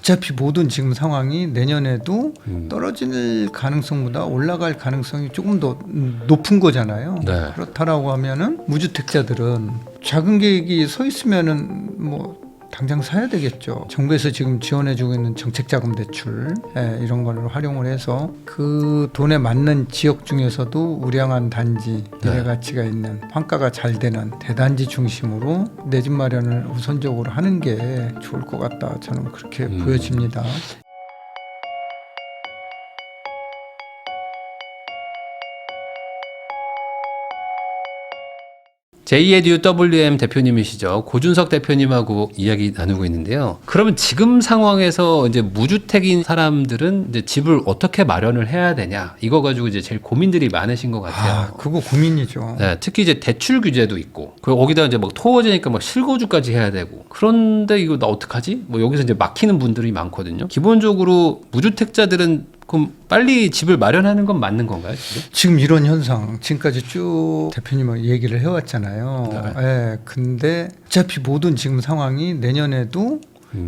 어차피 모든 지금 상황이 내년에도 떨어질 가능성보다 올라갈 가능성이 조금 더 높은 거잖아요. 네. 그렇다라고 하면은 무주택자들은 작은 계획이 서 있으면은 뭐 당장 사야 되겠죠. 정부에서 지금 지원해주고 있는 정책자금 대출 이런 걸 활용을 해서 그 돈에 맞는 지역 중에서도 우량한 단지, 미래 가치가 있는 환가가 잘 되는 대단지 중심으로 내 집 마련을 우선적으로 하는 게 좋을 것 같다. 저는 그렇게 보여집니다. JADUWM 대표님이시죠. 고준석 대표님하고 이야기 나누고 있는데요. 그러면 지금 상황에서 이제 무주택인 사람들은 이제 집을 어떻게 마련을 해야 되냐, 이거 가지고 이제 제일 고민들이 많으신 것 같아요. 그거 고민이죠. 네, 특히 이제 대출 규제도 있고, 거기다 이제 막 토어제니까 막 실거주까지 해야 되고, 그런데 이거 나 어떡하지? 뭐 여기서 이제 막히는 분들이 많거든요. 기본적으로 무주택자들은 그럼 빨리 집을 마련하는 건 맞는 건가요? 지금 이런 현상 지금까지 쭉 대표님하고 얘기를 해왔잖아요. 근데 어차피 모든 지금 상황이 내년에도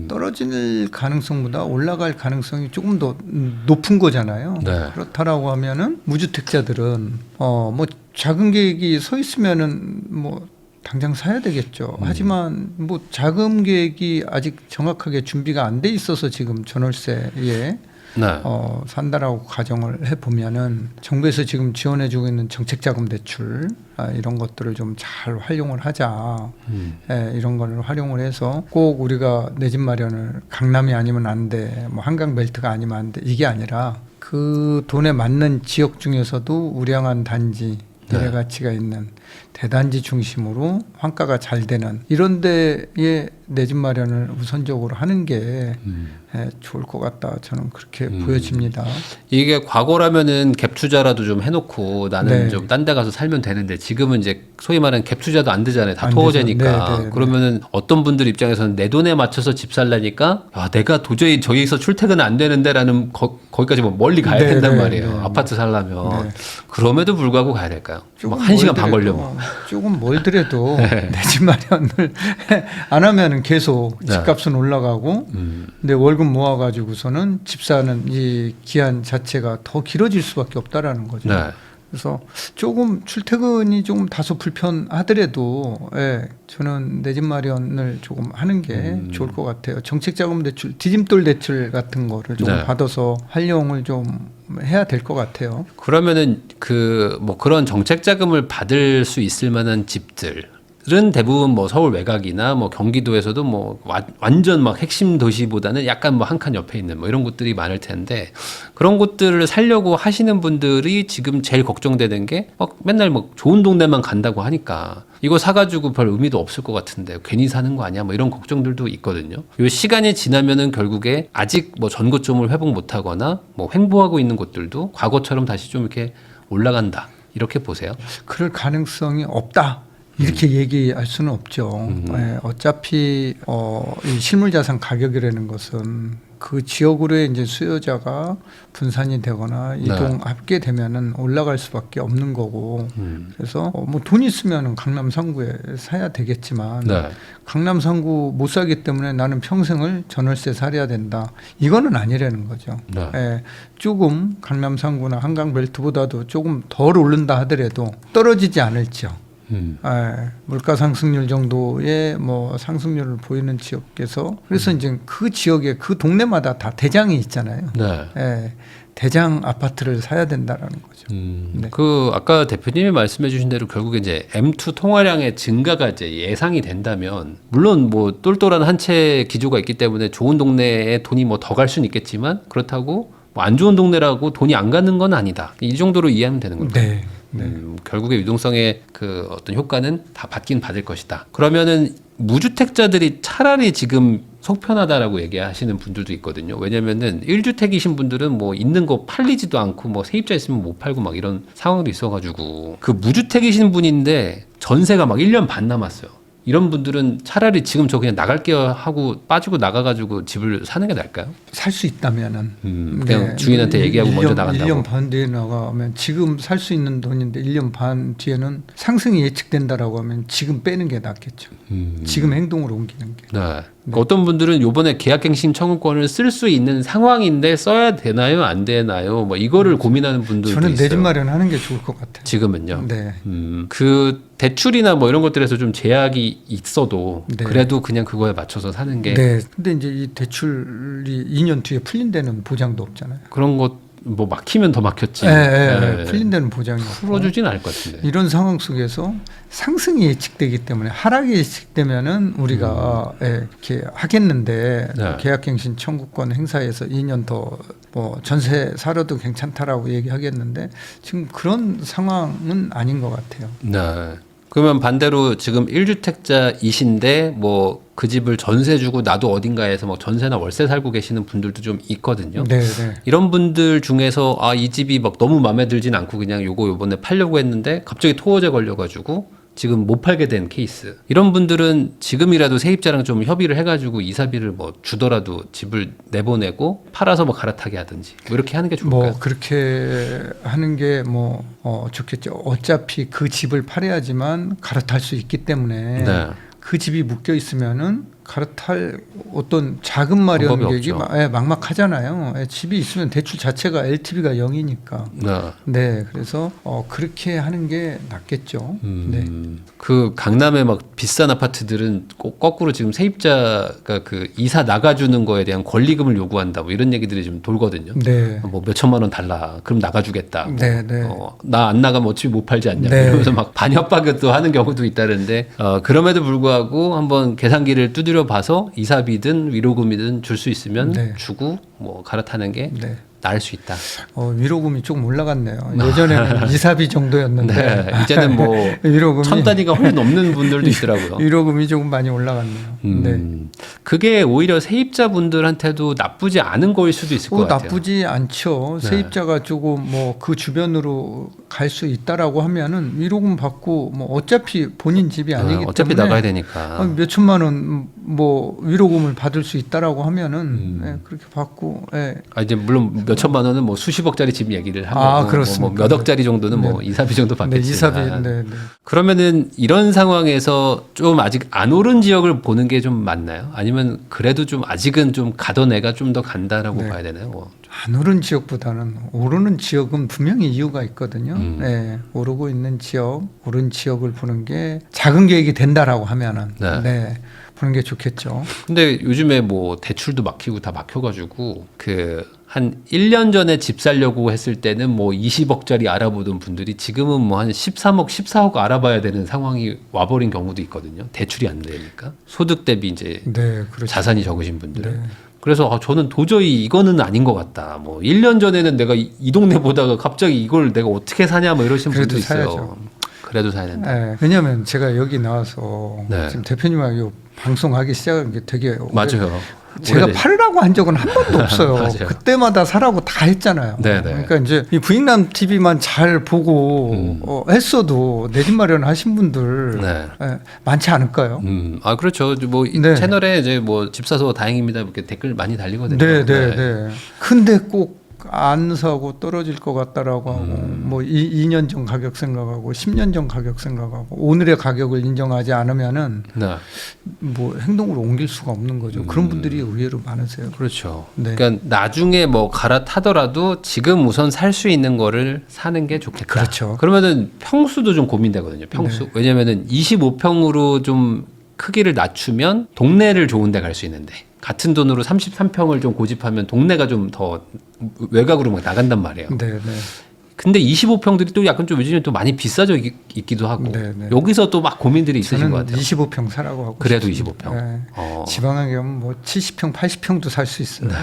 떨어질 가능성보다 올라갈 가능성이 조금 더 높은 거잖아요. 그렇다라고 하면은 무주택자들은 뭐 작은 계획이 서 있으면은 뭐 당장 사야 되겠죠. 하지만 뭐 자금 계획이 아직 정확하게 준비가 안 돼 있어서 지금 전월세에 산다라고 가정을 해보면은 정부에서 지금 지원해주고 있는 정책자금 대출 이런 것들을 좀 잘 활용을 하자. 이런 거를 활용을 해서 꼭 우리가 내 집 마련을 강남이 아니면 안 돼, 뭐 한강 벨트가 아니면 안 돼, 이게 아니라 그 돈에 맞는 지역 중에서도 우량한 단지, 미래 가치가 있는 대단지 중심으로 환가가 잘 되는 이런 데에 내 집 마련을 우선적으로 하는 게 좋을 것 같다. 저는 그렇게 보여집니다. 이게 과거라면은 갭 투자라도 좀 해놓고 나는 좀 딴 데 가서 살면 되는데, 지금은 이제 소위 말하는 갭 투자도 안 되잖아요. 다 토어제니까. 그러면은 어떤 분들 입장에서는 내 돈에 맞춰서 집 살라니까 내가 도저히 저기서 출퇴근 안 되는데라는 거기까지 뭐 멀리 가야 된단 말이에요. 아파트 살려면. 그럼에도 불구하고 가야 될까요? 막 1시간 반 걸려. 조금 멀더라도 내 집 마련을 안 하면은 계속 집값은 올라가고 근데 월급 모아가지고서는 집 사는 이 기한 자체가 더 길어질 수밖에 없다라는 거죠. 그래서 조금 출퇴근이 조금 다소 불편하더라도 저는 내 집 마련을 조금 하는 게 좋을 것 같아요. 정책자금 대출, 디딤돌 대출 같은 거를 좀 받아서 활용을 좀 해야 될 것 같아요. 그러면은 뭐 그런 정책자금을 받을 수 있을 만한 집들은 대부분 뭐 서울 외곽이나 뭐 경기도에서도 뭐 완전 막 핵심 도시보다는 약간 뭐 한 칸 옆에 있는 뭐 이런 곳들이 많을 텐데, 그런 곳들을 살려고 하시는 분들이 지금 제일 걱정되는 게 막 맨날 뭐 좋은 동네만 간다고 하니까 이거 사가지고 별 의미도 없을 것 같은데 괜히 사는 거 아니야? 뭐 이런 걱정들도 있거든요. 이 시간이 지나면은 결국에 아직 뭐 전고점을 회복 못하거나 뭐 횡보하고 있는 곳들도 과거처럼 다시 좀 이렇게 올라간다, 이렇게 보세요? 그럴 가능성이 없다. 이렇게 얘기할 수는 없죠. 어차피 이 실물자산 가격이라는 것은 그 지역으로의 이제 수요자가 분산이 되거나 이동하게 되면은 올라갈 수밖에 없는 거고. 그래서 뭐 돈 있으면은 강남 상구에 사야 되겠지만 강남 상구 못 사기 때문에 나는 평생을 전월세 살아야 된다. 이거는 아니라는 거죠. 조금 강남 상구나 한강 벨트보다도 조금 덜 오른다 하더라도 떨어지지 않을지요. 물가 상승률 정도의 뭐 상승률을 보이는 지역에서, 그래서 이제 그 지역에 그 동네마다 다 대장이 있잖아요. 대장 아파트를 사야 된다라는 거죠. 그 아까 대표님이 말씀해주신 대로 결국에 이제 M2 통화량의 증가가 이제 예상이 된다면, 물론 뭐 똘똘한 한 채 기조가 있기 때문에 좋은 동네에 돈이 뭐 더 갈 수는 있겠지만, 그렇다고 뭐 안 좋은 동네라고 돈이 안 가는 건 아니다. 이 정도로 이해하면 되는 겁니다. 결국에 유동성의 그 어떤 효과는 다 받긴 받을 것이다. 그러면은 무주택자들이 차라리 지금 속편하다라고 얘기하시는 분들도 있거든요. 왜냐면은 1주택이신 분들은 뭐 있는 거 팔리지도 않고 뭐 세입자 있으면 못 팔고 막 이런 상황도 있어가지고, 그 무주택이신 분인데 전세가 막 1년 반 남았어요. 이런 분들은 차라리 지금 저 그냥 나갈게요 하고 빠지고 나가가지고 집을 사는 게 나을까요? 살 수 있다면은 그냥 주인한테 얘기하고 먼저 나간다고. 1년 반 뒤에 나가면 지금 살 수 있는 돈인데 1년 반 뒤에는 상승이 예측된다라고 하면 지금 빼는 게 낫겠죠. 지금 행동으로 옮기는 게. 그러니까 어떤 분들은 요번에 계약갱신 청구권을 쓸 수 있는 상황인데 써야 되나요, 안 되나요? 뭐 이거를 고민하는 분들도 저는 있어요. 내 집 마련하는 게 좋을 것 같아요. 지금은요. 네. 그 대출이나 뭐 이런 것들에서 좀 제약이 있어도 네. 그래도 그냥 그거에 맞춰서 사는 게 네. 근데 이제 이 대출이 2년 뒤에 풀린다는 보장도 없잖아요. 그런 것 뭐 막히면 더 막혔지. 네. 풀린다는 보장이 없고. 풀어주진 않을 것 같은데. 이런 상황 속에서 상승이 예측되기 때문에 하락이 예측되면은 우리가 이렇게 하겠는데 네. 계약갱신 청구권 행사에서 2년 더 뭐 전세 살아도 괜찮다라고 얘기하겠는데 지금 그런 상황은 아닌 것 같아요. 네. 그러면 반대로 지금 1주택자이신데 뭐 그 집을 전세 주고 나도 어딘가에서 뭐 전세나 월세 살고 계시는 분들도 좀 있거든요. 네, 네. 이런 분들 중에서 아, 이 집이 막 너무 마음에 들진 않고 그냥 요번에 팔려고 했는데 갑자기 토어제 걸려가지고 지금 못 팔게 된 케이스. 이런 분들은 지금이라도 세입자랑 좀 협의를 해가지고 이사비를 뭐 주더라도 집을 내보내고 팔아서 뭐 갈아타게 하든지 뭐 이렇게 하는 게 좋을까요? 뭐 그렇게 하는 게 뭐 좋겠죠. 어차피 그 집을 팔아야지만 갈아탈 수 있기 때문에 네. 그 집이 묶여 있으면은 갈아탈 어떤 자금 마련 방법이 계획이 없죠. 막막하잖아요. 집이 있으면 대출 자체가 LTV가 0이니까. 네. 네, 그래서 그렇게 하는 게 낫겠죠. 네. 그 강남의 막 비싼 아파트들은 꼭 거꾸로 지금 세입자가 그 이사 나가주는 거에 대한 권리금을 요구한다 뭐 이런 얘기들이 좀 돌거든요. 네. 뭐 몇천만 원 달라. 그럼 나가주겠다. 뭐 네, 네. 나 안 나가면 어차피 못 팔지 않냐. 네. 이러면서 막 반협박도 하는 경우도 있다는데 그럼에도 불구하고 한번 계산기를 두드려 봐서 이사비든 위로금이든 줄 수 있으면 네. 주고 뭐 갈아타는 게 네. 나을 수 있다. 위로금이 조금 올라갔네요. 예전에는 이사비 정도였는데 네, 이제는 뭐 위로금이 1,000단위가 훨씬 넘는 분들도 있더라고요. 위로금이 조금 많이 올라갔네요. 네. 그게 오히려 세입자분들한테도 나쁘지 않은 거일 수도 있을 것 같아요. 나쁘지 않죠. 네. 세입자가 조금 뭐 그 주변으로 갈 수 있다라고 하면은 위로금 받고 뭐 어차피 본인 집이 아니기 어차피 때문에 나가야 되니까. 몇 천만 원 뭐 위로금을 받을 수 있다라고 하면은 그렇게 받고. 이제 물론 몇 천만 원은 뭐 수십억짜리 집 얘기를 하고 그렇습니까? 뭐 몇 억짜리 정도는 뭐 네. 이사비 정도 네, 받겠지만. 이사비. 네, 네. 그러면은 이런 상황에서 좀 아직 안 오른 지역을 보는 게 좀 맞나요? 아니면 그래도 좀 아직은 좀 가던 애가 좀 더 간다라고 네. 봐야 되나요? 안 오른 지역보다는 오르는 지역은 분명히 이유가 있거든요. 네, 오르고 있는 지역, 오른 지역을 보는 게 작은 계획이 된다라고 하면은 네. 보는 게 좋겠죠. 근데 요즘에 뭐 대출도 막히고 다 막혀가지고 한 1년 전에 집 살려고 했을 때는 뭐 20억짜리 알아보던 분들이 지금은 뭐 한 13억, 14억 알아봐야 되는 상황이 와버린 경우도 있거든요. 대출이 안 되니까. 소득 대비 이제 네, 그렇죠. 자산이 적으신 분들은. 네. 그래서 저는 도저히 이거는 아닌 것 같다. 뭐 1년 전에는 내가 이 동네 보다가 갑자기 이걸 내가 어떻게 사냐 뭐 이러신 분도 그래도 있어요. 사야죠. 그래도 사야 된다. 네, 왜냐하면 제가 여기 나와서 네. 지금 대표님하고 방송하기 시작한 게 되게 맞아요. 제가 오래됐- 팔으라고 한 적은 한 번도 없어요. 맞아요. 그때마다 사라고 다 했잖아요. 네네. 그러니까 이제 이 부익남 TV만 잘 보고 했어도 내 집 마련 하신 분들 네. 많지 않을까요? 그렇죠. 뭐 이 네. 채널에 이제 뭐 집 사서 다행입니다. 이렇게 댓글 많이 달리거든요. 네, 네, 네. 근데 꼭 안 사고 떨어질 것 같다라고 하고 뭐 2년 전 가격 생각하고 10년 전 가격 생각하고 오늘의 가격을 인정하지 않으면은 네. 뭐 행동으로 옮길 수가 없는 거죠. 그런 분들이 의외로 많으세요. 그렇죠. 네. 그러니까 나중에 뭐 갈아타더라도 지금 우선 살 수 있는 거를 사는 게 좋겠다. 그렇죠. 그러면은 평수도 좀 고민되거든요. 평수. 네. 왜냐면은 25평으로 좀 크기를 낮추면 동네를 좋은 데 갈 수 있는데 같은 돈으로 33평을 좀 고집하면 동네가 좀 더 외곽으로 막 나간단 말이에요. 네, 네. 근데 25평들이 또 약간 좀 요즘에 또 많이 비싸져 있기도 하고 네, 네. 여기서 또 막 고민들이 있으신 것 저는 같아요. 25평 사라고 하고 그래도 싶습니다. 25평. 네. 어. 지방에 가면 뭐 70평, 80평도 살 수 있어요. 네.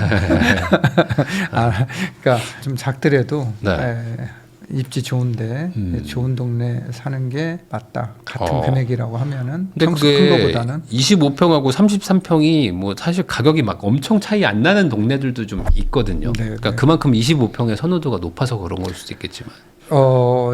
그러니까 좀 작더라도 네. 입지 좋은데 좋은 동네 사는 게 맞다. 같은 금액이라고 하면은 근데 평수 큰 거보다는 25평하고 33평이 뭐 사실 가격이 막 엄청 차이 안 나는 동네들도 좀 있거든요. 네, 그러니까 네. 그만큼 25평의 선호도가 높아서 그런 걸 수도 있겠지만.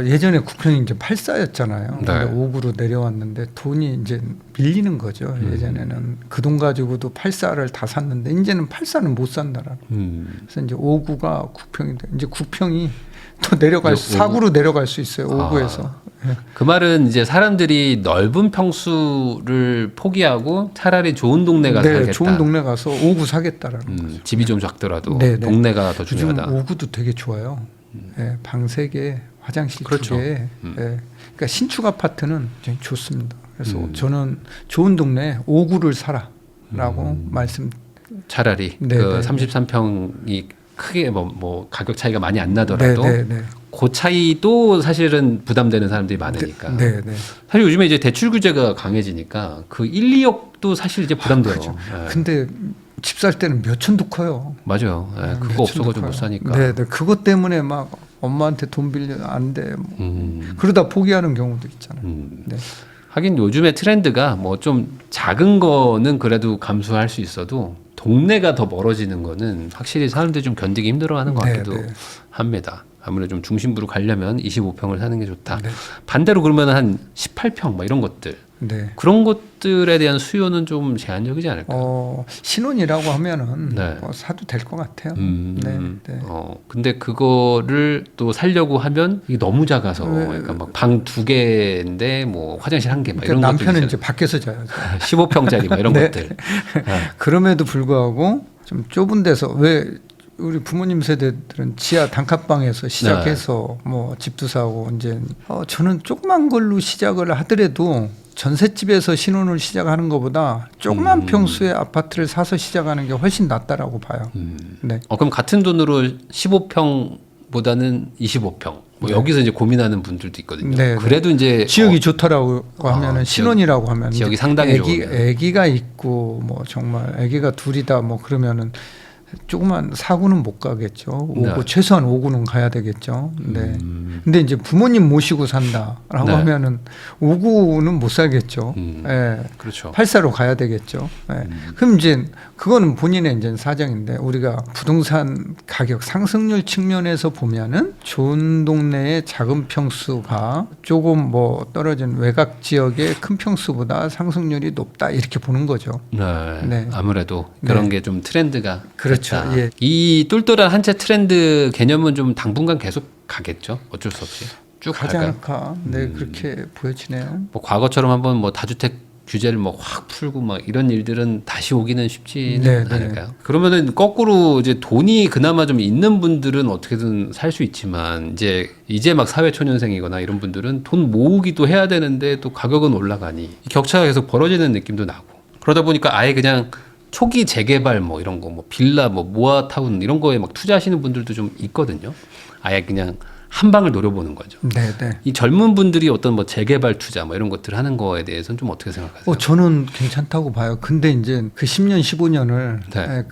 예전에 9평이 이제 8사였잖아요. 네. 근데 5구로 내려왔는데 돈이 이제 밀리는 거죠. 예전에는 그 돈 가지고도 8사를 다 샀는데 이제는 8사는 못 산다라는. 그래서 이제 5구가 9평인데 이제 9평이 또 내려갈 이제 4구로 내려갈 수 있어요. 5구에서. 그 말은 이제 사람들이 넓은 평수를 포기하고 차라리 좋은 동네 가서 네, 살겠다. 좋은 동네 가서 5구 사겠다라는 거죠. 집이 좀 작더라도 네, 네. 동네가 더 요즘 중요하다. 5구도 되게 좋아요. 예, 방 3개, 화장실 그렇죠. 2개. 예, 그러니까 신축 아파트는 굉장히 좋습니다. 그래서 저는 좋은 동네에 5구를 사라라고 말씀. 차라리 네, 그 네, 33평이 크게 뭐 가격 차이가 많이 안 나더라도 네, 네, 네. 그 차이도 사실은 부담되는 사람들이 많으니까. 네, 네. 사실 요즘에 이제 대출 규제가 강해지니까 그 1, 2억도 사실 이제 부담돼요. 그렇죠. 예. 근데 집 살 때는 몇 천도 커요. 맞아요. 예, 그거 없어가지고 못 사니까. 네, 네. 그것 때문에 막 엄마한테 돈 빌려 안 돼. 뭐. 그러다 포기하는 경우도 있잖아요. 네. 하긴 요즘에 트렌드가 뭐 좀 작은 거는 그래도 감수할 수 있어도 동네가 더 멀어지는 거는 확실히 사람들이 좀 견디기 힘들어하는 것 네, 같기도 네. 합니다. 아무래도 좀 중심부로 가려면 25평을 사는 게 좋다. 네. 반대로 그러면 한 18평 막 이런 것들 네. 그런 것들에 대한 수요는 좀 제한적이지 않을까? 신혼이라고 하면은 네. 사도 될 것 같아요. 네. 네. 근데 그거를 또 살려고 하면 이게 너무 작아서 약간 막 방 2개인데 뭐 화장실 1개 막 이런 그러니까 것들 남편은 이제 밖에서 자야죠. 15평짜리 막 이런 네. 것들. 그럼에도 불구하고 좀 좁은 데서 왜 우리 부모님 세대들은 지하 단칸방에서 시작해서 뭐 집도 사고 이제 저는 조그만 걸로 시작을 하더라도 전셋집에서 신혼을 시작하는 것보다 조그만 평수의 아파트를 사서 시작하는 게 훨씬 낫다라고 봐요. 네. 그럼 같은 돈으로 15평보다는 25평. 뭐 여기서 이제 고민하는 분들도 있거든요. 네, 그래도 이제 지역이 좋다라고 하면은 신혼이라고 하면 지역이 상당히 애기가 있고 뭐 정말 애기가 둘이다 뭐 그러면은 조그만 4구는 못 가겠죠. 5구 네. 최소한 5구는 가야 되겠죠. 네. 근데 이제 부모님 모시고 산다라고 네. 하면은 5구는 못 살겠죠. 예. 그렇죠. 8사로 가야 되겠죠. 예. 그럼 이제 그거는 본인의 이제 사정인데 우리가 부동산 가격 상승률 측면에서 보면은 좋은 동네의 작은 평수가 조금 뭐 떨어진 외곽 지역의 큰 평수보다 상승률이 높다 이렇게 보는 거죠. 네. 네. 아무래도 그런 네. 게 좀 트렌드가 그렇죠. 됐다. 예. 이 똘똘한 한 채 트렌드 개념은 좀 당분간 계속 가겠죠. 어쩔 수 없이 쭉 가지 갈까요? 않을까? 네, 그렇게 보여지네요. 뭐 과거처럼 한번 뭐 다주택 규제를 뭐 확 풀고 막 이런 일들은 다시 오기는 쉽지는 네, 네. 않을까요? 그러면은 거꾸로 이제 돈이 그나마 좀 있는 분들은 어떻게든 살 수 있지만 이제 막 사회초년생이거나 이런 분들은 돈 모으기도 해야 되는데 또 가격은 올라가니 격차가 계속 벌어지는 느낌도 나고 그러다 보니까 아예 그냥 초기 재개발 뭐 이런 거 뭐 빌라 뭐 모아타운 이런 거에 막 투자하시는 분들도 좀 있거든요. 아예 그냥 한 방을 노려보는 거죠. 네, 네. 이 젊은 분들이 어떤 뭐 재개발 투자 뭐 이런 것들을 하는 거에 대해서는 좀 어떻게 생각하세요? 저는 괜찮다고 봐요. 근데 이제 그 10년, 15년을 네.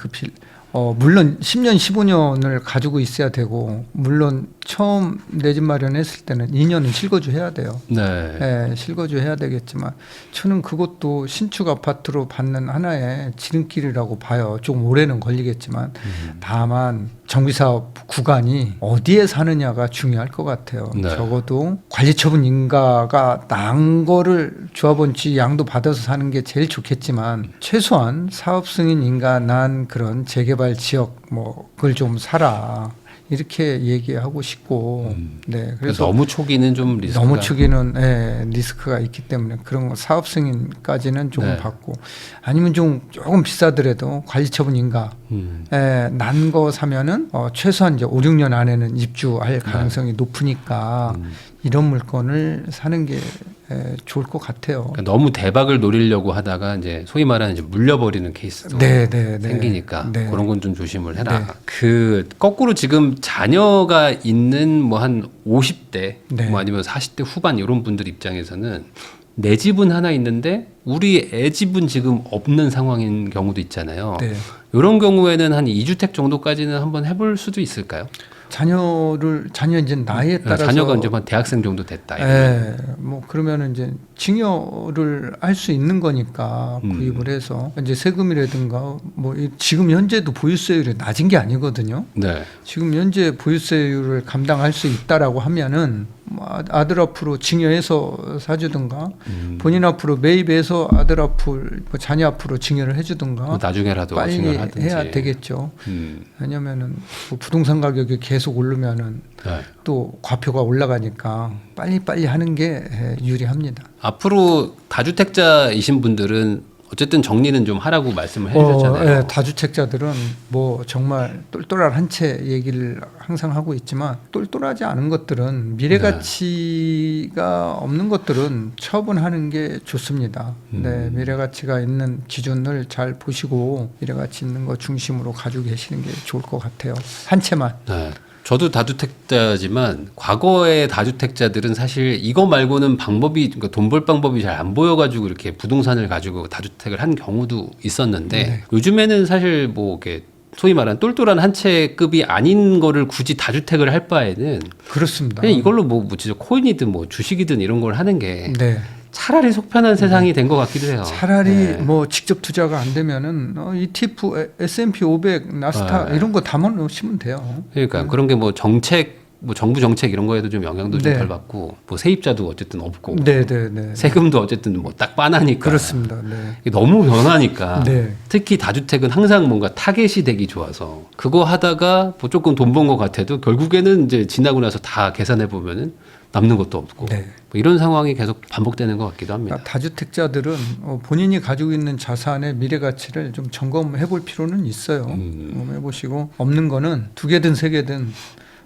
물론 10년, 15년을 가지고 있어야 되고 물론 처음 내 집 마련했을 때는 2년은 실거주 해야 돼요. 네. 네, 실거주 해야 되겠지만 저는 그것도 신축 아파트로 받는 하나의 지름길이라고 봐요. 조금 오래는 걸리겠지만 다만 정비사업 구간이 어디에 사느냐가 중요할 것 같아요. 네. 적어도 관리처분 인가가 난 거를 조합원치 양도 받아서 사는 게 제일 좋겠지만 최소한 사업 승인 인가 난 그런 재개발 지역 뭐 그걸 좀 사라. 이렇게 얘기하고 싶고, 네. 그래서 너무 초기는 좀 리스크가 너무 초기는 리스크가 있기 때문에 그런 거 사업 승인까지는 조금 네. 받고 아니면 조금 비싸더라도 관리처분 인가 난 거 사면은 최소한 이제 5, 6년 안에는 입주할 가능성이 높으니까 이런 물건을 사는 게 좋을 것 같아요. 그러니까 너무 대박을 노리려고 하다가 이제 소위 말하는 이제 물려버리는 케이스도 네. 생기니까 네. 그런 건 좀 조심을 해라. 네. 그 거꾸로 지금 자녀가 있는 뭐 한 50대 네. 뭐 아니면 40대 후반 이런 분들 입장에서는 내 집은 하나 있는데 우리 애 집은 지금 없는 상황인 경우도 있잖아요. 네. 이런 경우에는 한 2주택 정도까지는 한번 해볼 수도 있을까요? 자녀 이제 나이에 따라서 자녀가 이제 한 대학생 정도 됐다. 뭐 그러면은 이제 증여를 할 수 있는 거니까 구입을 해서 이제 세금이라든가 뭐 지금 현재도 보유세율이 낮은 게 아니거든요. 네. 지금 현재 보유세율을 감당할 수 있다라고 하면은 뭐 아들 앞으로 증여해서 사주든가 본인 앞으로 매입해서 아들 앞을 뭐 자녀 앞으로 증여를 해주든가 뭐 나중에라도 빨리 증여를 하든지 해야 되겠죠. 왜냐면은 뭐 부동산 가격이 계속 오르면은 네. 또 과표가 올라가니까 빨리 하는 게 유리합니다. 앞으로 다주택자이신 분들은 어쨌든 정리는 좀 하라고 말씀을 해주셨잖아요. 다주택자들은 뭐 정말 똘똘한 한 채 얘기를 항상 하고 있지만 똘똘하지 않은 것들은 미래 가치가 없는 것들은 처분하는 게 좋습니다. 네, 미래 가치가 있는 기준을 잘 보시고 미래 가치 있는 거 중심으로 가지고 계시는 게 좋을 것 같아요. 한 채만. 네. 저도 다주택자지만 과거의 다주택자들은 사실 이거 말고는 방법이 그러니까 돈 벌 방법이 잘 안 보여가지고 이렇게 부동산을 가지고 다주택을 한 경우도 있었는데 네. 요즘에는 사실 뭐 이렇게 소위 말하는 똘똘한 한 채급이 아닌 거를 굳이 다주택을 할 바에는 그렇습니다. 그냥 이걸로 뭐 진짜 코인이든 뭐 주식이든 이런 걸 하는 게 네. 차라리 속 편한 세상이 된 것 같기도 해요. 차라리 네. 뭐 직접 투자가 안 되면은 ETF, S&P 500, 나스닥 네. 이런 거 담아 놓으시면 돼요. 그러니까 그런 게 뭐 정책, 뭐 정부 정책 이런 거에도 좀 영향도 좀 네. 덜 받고 뭐 세입자도 어쨌든 없고 네. 세금도 어쨌든 뭐 딱 빤하니까 그렇습니다. 네. 이게 너무 변하니까 네. 특히 다주택은 항상 뭔가 타겟이 되기 좋아서 그거 하다가 뭐 조금 돈 번 것 같아도 결국에는 이제 지나고 나서 다 계산해 보면은 남는 것도 없고 네. 뭐 이런 상황이 계속 반복되는 것 같기도 합니다. 다주택자들은 본인이 가지고 있는 자산의 미래 가치를 좀 점검해 볼 필요는 있어요. 점검해 보시고 없는 거는 2개든 3개든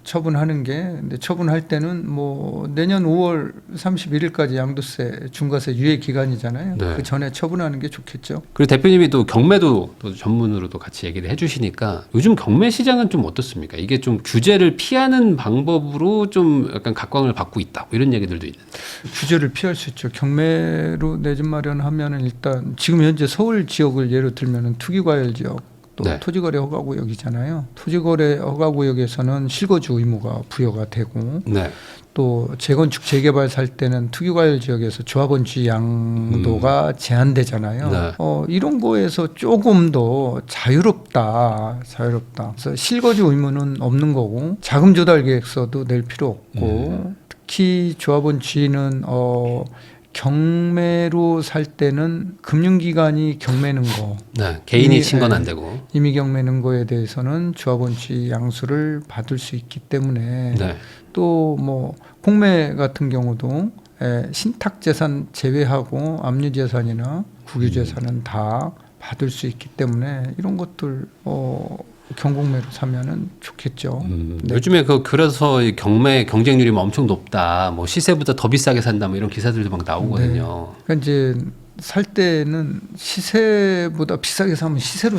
처분하는 게 근데 처분할 때는 뭐 내년 5월 31일까지 양도세 중과세 유예 기간이잖아요. 네. 그 전에 처분하는 게 좋겠죠. 그리고 대표님이 또 경매도 또 전문으로도 같이 얘기를 해주시니까 요즘 경매 시장은 좀 어떻습니까? 이게 좀 규제를 피하는 방법으로 좀 약간 각광을 받고 있다 뭐 이런 얘기들도 있는데. 규제를 피할 수 있죠. 경매로 내 집 마련하면은 일단 지금 현재 서울 지역을 예로 들면은 투기과열 지역 또 네. 토지거래 허가구역이잖아요. 토지거래 허가구역에서는 실거주 의무가 부여가 되고 네. 또 재건축 재개발 살 때는 투기과열 지역에서 조합원주의 양도가 제한되잖아요. 네. 이런 거에서 조금 더 자유롭다. 그래서 실거주 의무는 없는 거고 자금 조달 계획서도 낼 필요 없고 특히 조합원주의는 경매로 살 때는 금융기관이 경매는 거, 네. 개인이 친 건 안 되고. 임의 경매는 거에 대해서는 조합원주의 양수를 받을 수 있기 때문에 네. 또 뭐 공매 같은 경우도 신탁재산 제외하고 압류재산이나 국유재산은 다 받을 수 있기 때문에 이런 것들 경공매로 사면은 좋겠죠. 네. 요즘에 그래서 이 경매 경쟁률이 뭐 엄청 높다. 뭐 시세보다 더 비싸게 산다. 뭐 이런 기사들도 막 나오거든요. 그러니까 이제 살 때는 시세보다 비싸게 사면 시세로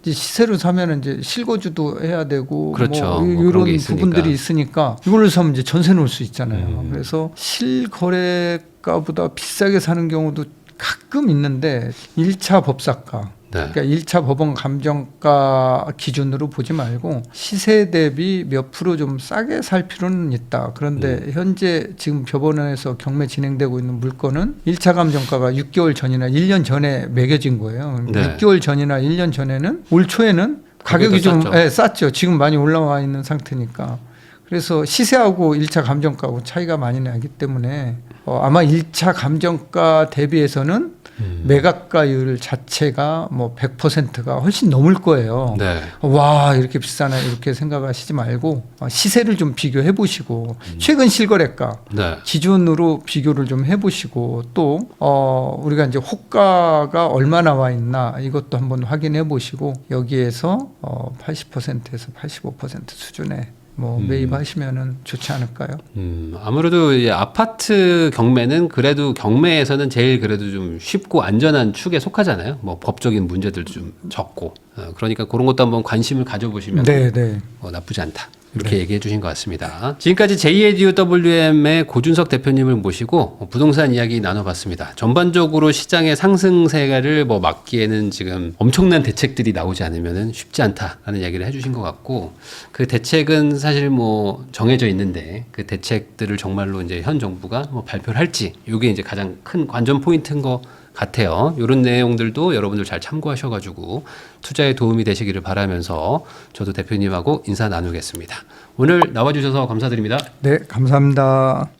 이제 시세로 사면은 이제 실거주도 해야 되고 그렇죠. 뭐 뭐 이런 그런 게 있으니까. 부분들이 있으니까 이걸로 사면 이제 전세 놓을 수 있잖아요. 그래서 실거래가보다 비싸게 사는 경우도 가끔 있는데 1차 법사가 네. 그러니까 1차 법원 감정가 기준으로 보지 말고 시세 대비 몇 프로 좀 싸게 살 필요는 있다. 그런데 현재 지금 법원에서 경매 진행되고 있는 물건은 1차 감정가가 6개월 전이나 1년 전에 매겨진 거예요. 네. 6개월 전이나 1년 전에는 올 초에는 가격이 좀 쌌죠. 지금 많이 올라와 있는 상태니까. 그래서 시세하고 1차 감정가하고 차이가 많이 나기 때문에 아마 1차 감정가 대비해서는 매각가율 자체가 뭐 100%가 훨씬 넘을 거예요. 네. 와 이렇게 비싸나 이렇게 생각하시지 말고 시세를 좀 비교해 보시고 최근 실거래가 네. 기준으로 비교를 좀 해보시고 또 우리가 이제 호가가 얼마 나와 있나 이것도 한번 확인해 보시고 여기에서 80%에서 85% 수준의 뭐 매입하시면은 좋지 않을까요? 아무래도 이제 아파트 경매는 그래도 경매에서는 제일 그래도 좀 쉽고 안전한 축에 속하잖아요. 뭐 법적인 문제들도 좀 적고 그러니까 그런 것도 한번 관심을 가져보시면 나쁘지 않다. 이렇게 얘기해 주신 것 같습니다. 지금까지 JADUWM의 고준석 대표님을 모시고 부동산 이야기 나눠봤습니다. 전반적으로 시장의 상승세를 뭐 막기에는 지금 엄청난 대책들이 나오지 않으면 쉽지 않다라는 이야기를 해주신 것 같고 그 대책은 사실 뭐 정해져 있는데 그 대책들을 정말로 이제 현 정부가 뭐 발표를 할지 이게 이제 가장 큰 관전 포인트인 것 같아요. 이런 내용들도 여러분들 잘 참고하셔가지고 투자에 도움이 되시기를 바라면서 저도 대표님하고 인사 나누겠습니다. 오늘 나와주셔서 감사드립니다. 네, 감사합니다.